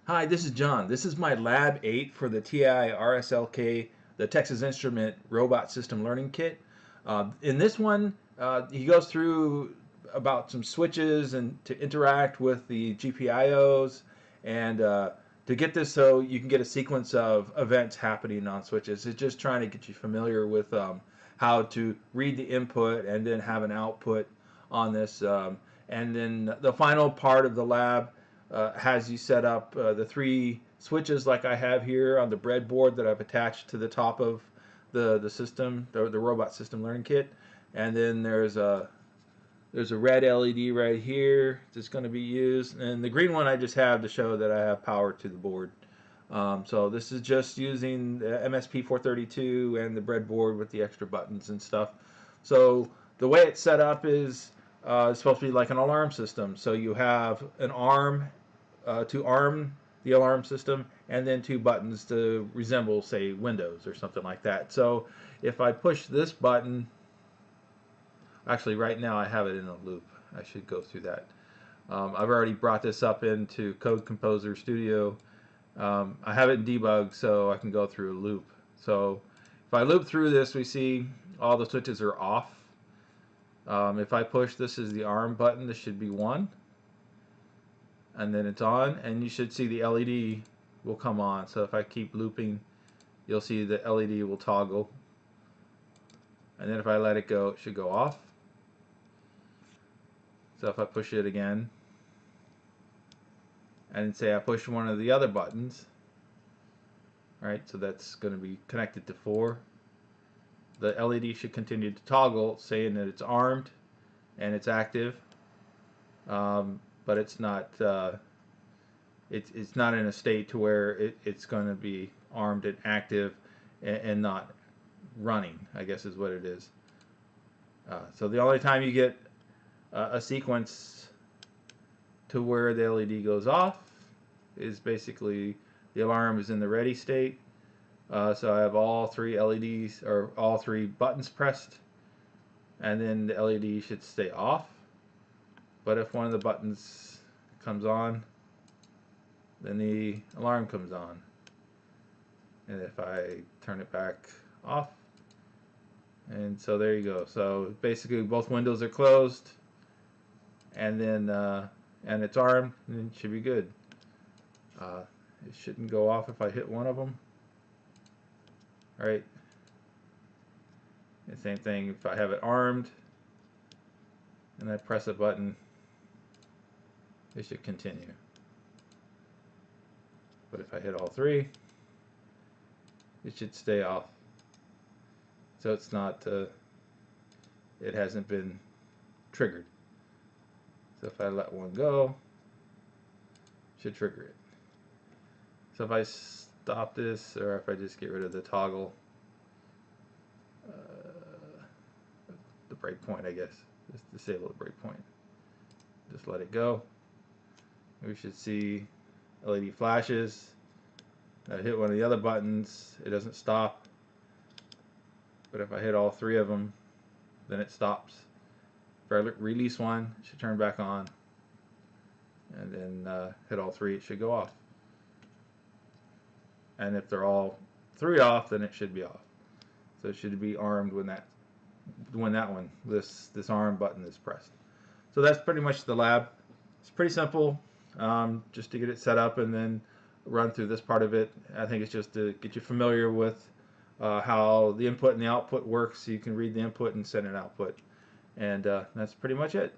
Hi, this is John. This is my Lab 8 for the TI-RSLK, the Texas Instrument Robot System Learning Kit. In this one, he goes through about some switches and to interact with the GPIOs and to get this so you can get a sequence of events happening on switches. It's just trying to get you familiar with how to read the input and then have an output on this. And then the final part of the lab has you set up the three switches like I have here on the breadboard that I've attached to the top of the system, the robot system learning kit. And then there's a red LED right here that's going to be used, and the green one I just have to show that I have power to the board. So this is just using the MSP 432 and the breadboard with the extra buttons and stuff. So the way it's set up is it's supposed to be like an alarm system. So you have an arm to arm the alarm system, and then two buttons to resemble, say, Windows or something like that. So if I push this button, actually right now I have it in a loop. I should go through that. I've already brought this up into Code Composer Studio. I have it in debug, so I can go through a loop. So if I loop through this, we see all the switches are off. If I push, this is the arm button, this should be 1. And then it's on, and you should see the LED will come on. So if I keep looping, you'll see the LED will toggle. And then if I let it go, it should go off. So if I push it again, and say I push one of the other buttons, alright, so that's going to be connected to 4. The LED should continue to toggle, saying that it's armed and it's active, but it's not it's not in a state to where it's going to be armed and active and not running, I guess is what it is. So the only time you get a sequence to where the LED goes off is basically the alarm is in the ready state. So I have all 3 LEDs, or all 3 buttons pressed, and then the LED should stay off. But if one of the buttons comes on, then the alarm comes on. And if I turn it back off, and so there you go. So basically both windows are closed, and then and it's armed, and it should be good. It shouldn't go off if I hit one of them. Right. The same thing if I have it armed and I press a button, it should continue. But if I hit all 3, it should stay off. So it's not, it hasn't been triggered. So if I let one go, it should trigger it. So if I stop this, or if I just get rid of the toggle, the breakpoint, I guess, just disable the breakpoint. Just let it go. We should see LED flashes. I hit one of the other buttons, it doesn't stop. But if I hit all 3 of them, then it stops. If I release one, it should turn back on. And then hit all 3, it should go off. And if they're all 3 off, then it should be off. So it should be armed when this arm button is pressed. So that's pretty much the lab. It's pretty simple, just to get it set up and then run through this part of it. I think it's just to get you familiar with how the input and the output works, so you can read the input and send an output. And that's pretty much it.